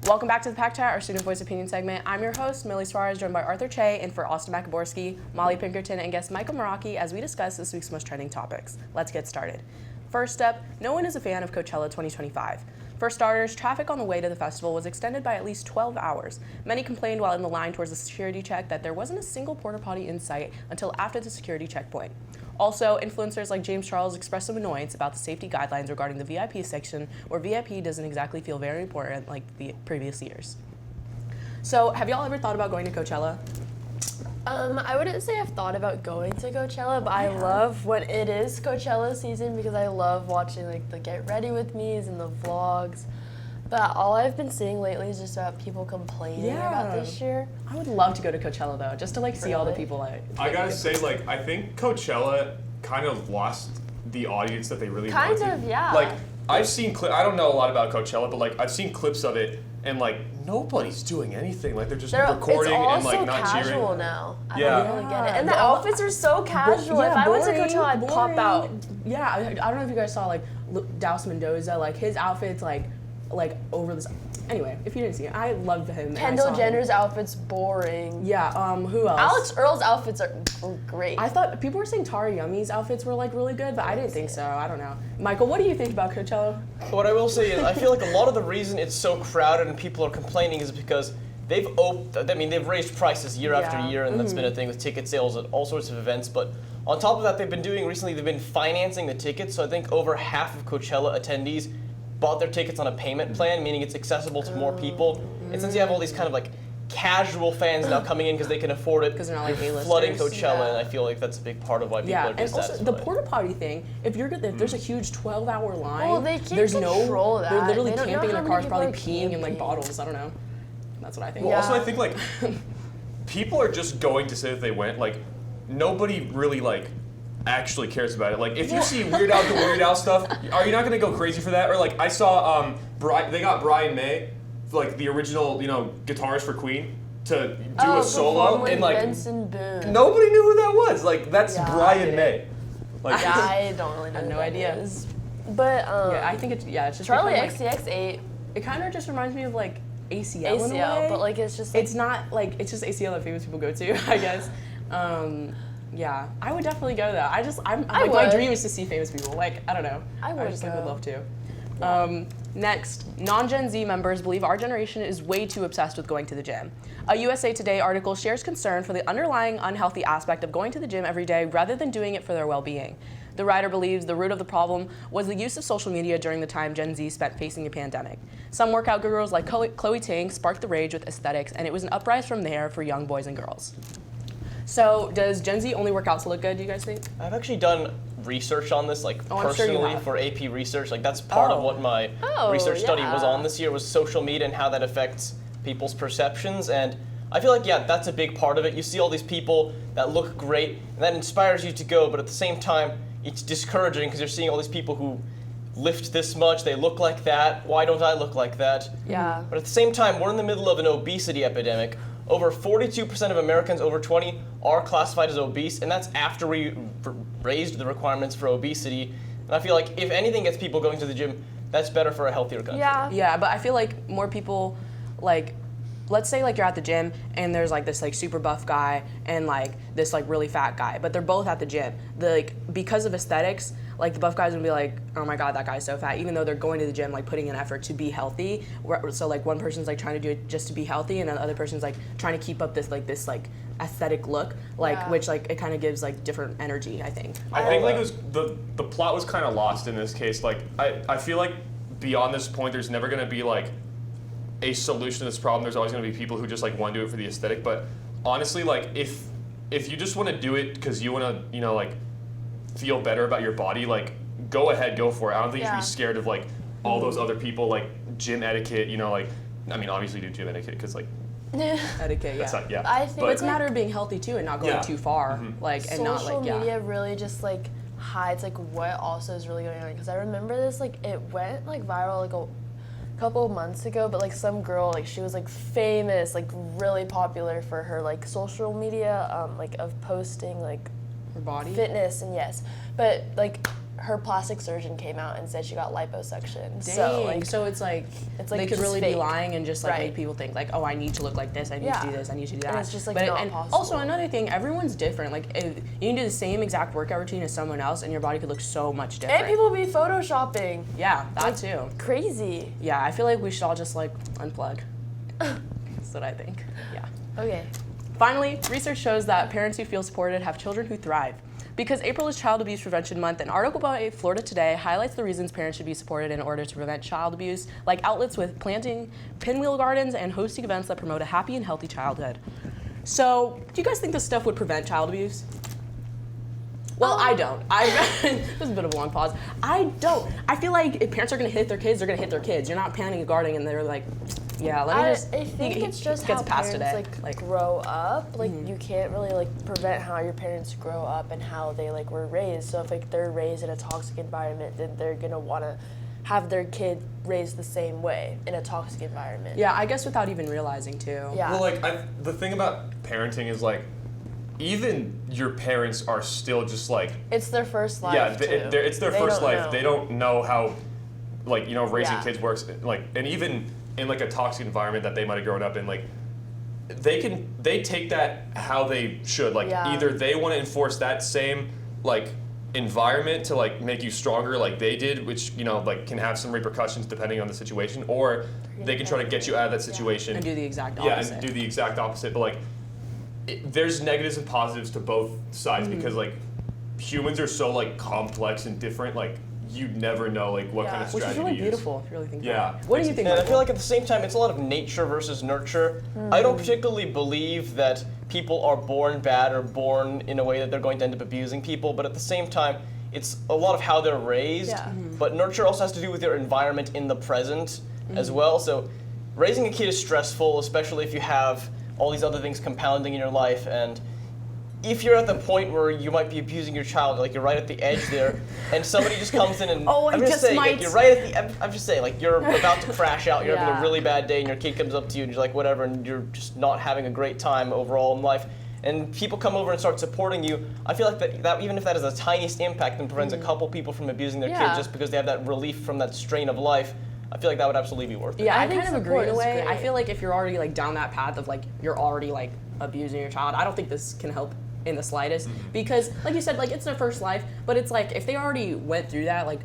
Welcome back to the Pack Chat, our student voice opinion segment. I'm your host, Millie Suarez, joined by Arthur Che, and for Austin Makaborski, Molly Pinkerton, and guest Michael Meraki as we discuss this week's most trending topics. Let's get started. First up, no one is a fan of Coachella 2025. For starters, traffic on the way to the festival was extended by at least 12 hours. Many complained while in the line towards the security check that there wasn't a single porta potty in sight until after the security checkpoint. Also, influencers like James Charles expressed some annoyance about the safety guidelines regarding the VIP section, where VIP doesn't exactly feel very important like the previous years. So, have y'all ever thought about going to Coachella? I wouldn't say I've thought about going to Coachella, but I love when it is Coachella season because I love watching like the Get Ready With Me's and the vlogs. But all I've been seeing lately is just about people complaining about this year. I would love to go to Coachella though, just to like see all the people I gotta say, like, I think Coachella kind of lost the audience that they really wanted. Kind of, yeah. Like, I've seen I don't know a lot about Coachella, but like I've seen clips of it, and like nobody's doing anything. Like they're just recording and like not cheering. It's all so casual now. I Yeah. don't really get it. And the outfits are so casual. If I went to Coachella, I'd pop out. Yeah, I don't know if you guys saw like Dallas Mendoza, like his outfits like over this. Anyway, if you didn't see it, I loved him. Kendall Jenner's outfit's boring. Yeah, who else? Alex Earl's outfits are great. I thought people were saying Tara Yumi's outfits were like really good, but I didn't think so. I don't know. Michael, what do you think about Coachella? What I will say is I feel like a lot of the reason it's so crowded and people are complaining is because they've raised prices year after year, and that's been a thing with ticket sales at all sorts of events. But on top of that, they've been financing the tickets. So I think over half of Coachella attendees bought their tickets on a payment plan, meaning it's accessible to more people. And since you have all these kind of like casual fans now coming in because they can afford it, because they're not like A-listers. flooding Coachella, and I feel like that's a big part of why people are dissatisfied. And also the porta potty thing. If you're good, there's a huge 12-hour line. Well, they can't control that. They're literally They don't camping know in how their cars, many probably people are peeing in like camping. bottles. I don't know. That's what I think. Well, also I think like people are just going to say that they went. Like nobody really like actually cares about it. Like if you see Weird Al the Weird Al stuff, are you not gonna go crazy for that? Or like I saw they got Brian May, like the original guitarist for Queen, to do a solo, and like Benson Boone. nobody knew who that was. Like that's Yeah, Brian May. Like I don't really know. I have no who that idea. is. But I think it's just Charlie become, like, XCX8. It kind of just reminds me of like ACL in a way. But like it's just like, It's not like it's just ACL that famous people go to, I guess. Yeah, I would definitely go though. My dream is to see famous people. Like I don't know. I would would love to. Next, non-Gen Z members believe our generation is way too obsessed with going to the gym. A USA Today article shares concern for the underlying unhealthy aspect of going to the gym every day rather than doing it for their well-being. The writer believes the root of the problem was the use of social media during the time Gen Z spent facing a pandemic. Some workout gurus like Chloe Ting sparked the rage with aesthetics, and it was an uprise from there for young boys and girls. So, does Gen Z only work out to look good, do you guys think? I've actually done research on this, like I'm sure you personally have. for AP research. Like that's part of what my research study was on this year, was social media and how that affects people's perceptions. And I feel like, that's a big part of it. You see all these people that look great, and that inspires you to go, but at the same time, it's discouraging because you're seeing all these people who lift this much, they look like that, why don't I look like that? Yeah. But at the same time, we're in the middle of an obesity epidemic. Over 42% of Americans over 20 are classified as obese, and that's after we raised the requirements for obesity. And I feel like if anything gets people going to the gym, that's better for a healthier country. Yeah, but I feel like more people, like, let's say like you're at the gym and there's like this like super buff guy and like this like really fat guy, but they're both at the gym. Because of aesthetics, like the buff guy's gonna be like, oh my god, that guy's so fat, even though they're going to the gym like putting an effort to be healthy. So like one person's like trying to do it just to be healthy, and the other person's like trying to keep up this aesthetic look, which like it kind of gives like different energy, I think. I think like it was the plot was kind of lost in this case. Like I feel like beyond this point, there's never gonna be like a solution to this problem. There's always gonna be people who just like want to do it for the aesthetic. But honestly, like if you just want to do it because you want to like feel better about your body, like go ahead, go for it. I don't think you should be scared of like all those other people, like gym etiquette, like I mean obviously do gym etiquette because like etiquette, that's not, I think but it's a matter of being healthy too and not going too far, like and not like social media really just like hides like what also is really going on, because I remember this like it went like viral like a couple of months ago, but like some girl, like she was like famous, like really popular for her like social media like of posting like her body fitness, and but like her plastic surgeon came out and said she got liposuction. Dang. So like, So it's like they could just really be fake. lying and just like Right. make people think like, oh, I need to look like this, I need to do this, I need to do that. And it's just, like, but not and possible. also another thing, everyone's different. Like if you can do the same exact workout routine as someone else, and your body could look so much different. and people be photoshopping. Yeah, that too. Crazy. Yeah, I feel like we should all just like unplug. That's what I think. Yeah. Okay. Finally, research shows that parents who feel supported have children who thrive. Because April is Child Abuse Prevention Month, an article by Florida Today highlights the reasons parents should be supported in order to prevent child abuse, like outlets with planting pinwheel gardens and hosting events that promote a happy and healthy childhood. So, do you guys think this stuff would prevent child abuse? Well, I don't. This is a bit of a long pause. I don't. I feel like if parents are going to hit their kids, they're going to hit their kids. You're not planting a garden and they're like, yeah, let me just. I think he it's just gets how past parents today. like grow up. Like you can't really like prevent how your parents grow up and how they like were raised. So if like they're raised in a toxic environment, then they're gonna want to have their kid raised the same way in a toxic environment. Yeah, I guess without even realizing too. Yeah. Well, like the thing about parenting is like, even your parents are still just like, It's their first life. yeah, too. it's their They first don't life. know. They don't know how, like, you know, raising Yeah. kids works. Like, and even in like a toxic environment that they might have grown up in, like, they take that how they should. Like, Yeah. either they want to enforce that same like environment to like make you stronger like they did, which, you know, like can have some repercussions depending on the situation, or they can try to get you out of that situation And do the exact yeah, opposite. and do the exact opposite. But like, there's negatives and positives to both sides Mm-hmm. because like humans are so like complex and different. Like you never know like what kind of Which is strategy really to use. beautiful if you really think Yeah. about it. What do you think, And I Michael? feel like at the same time, it's a lot of nature versus nurture. I don't particularly believe that people are born bad or born in a way that they're going to end up abusing people, but at the same time, it's a lot of how they're raised. Yeah. Mhm. But nurture also has to do with your environment in the present as well. So raising a kid is stressful, especially if you have all these other things compounding in your life. And if you're at the point where you might be abusing your child, like you're right at the edge there, and somebody just comes in and Oh, I I'm just just saying, might- like, you're right at the. I'm just saying, like you're about to crash out. You're having Yeah. a really bad day, and your kid comes up to you, and you're like, whatever, and you're just not having a great time overall in life. And people come over and start supporting you. I feel like that even if that is the tiniest impact and prevents a couple people from abusing their Yeah. kid just because they have that relief from that strain of life, I feel like that would absolutely be worth it. Yeah, I I think kind of agree in a support is way. I great. feel like if you're already like down that path of like you're already like abusing your child, I don't think this can help in the slightest because like you said, like it's their first life, but it's like if they already went through that like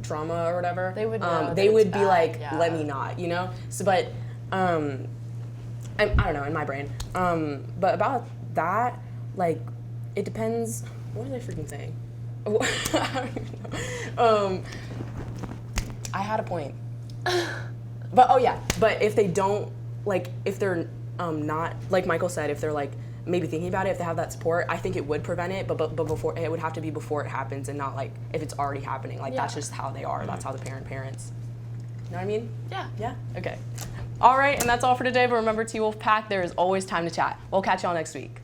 trauma or whatever, They would know they that would it's be bad, like, yeah. let me not, you know. So, but I don't know in my brain. But about that, like it depends. What was I freaking saying? I don't even know. I had a point. But oh yeah, but if they don't like, if they're not like Michael said, if they're like maybe thinking about it, if they have that support, I think it would prevent it. But before it would have to be before it happens and not like if it's already happening. Like that's Yeah. just how they are. That's how the parents. You know what I mean? Yeah. Yeah. Okay. All right, and that's all for today. But remember, T Wolf Pack, there is always time to chat. We'll catch y'all next week.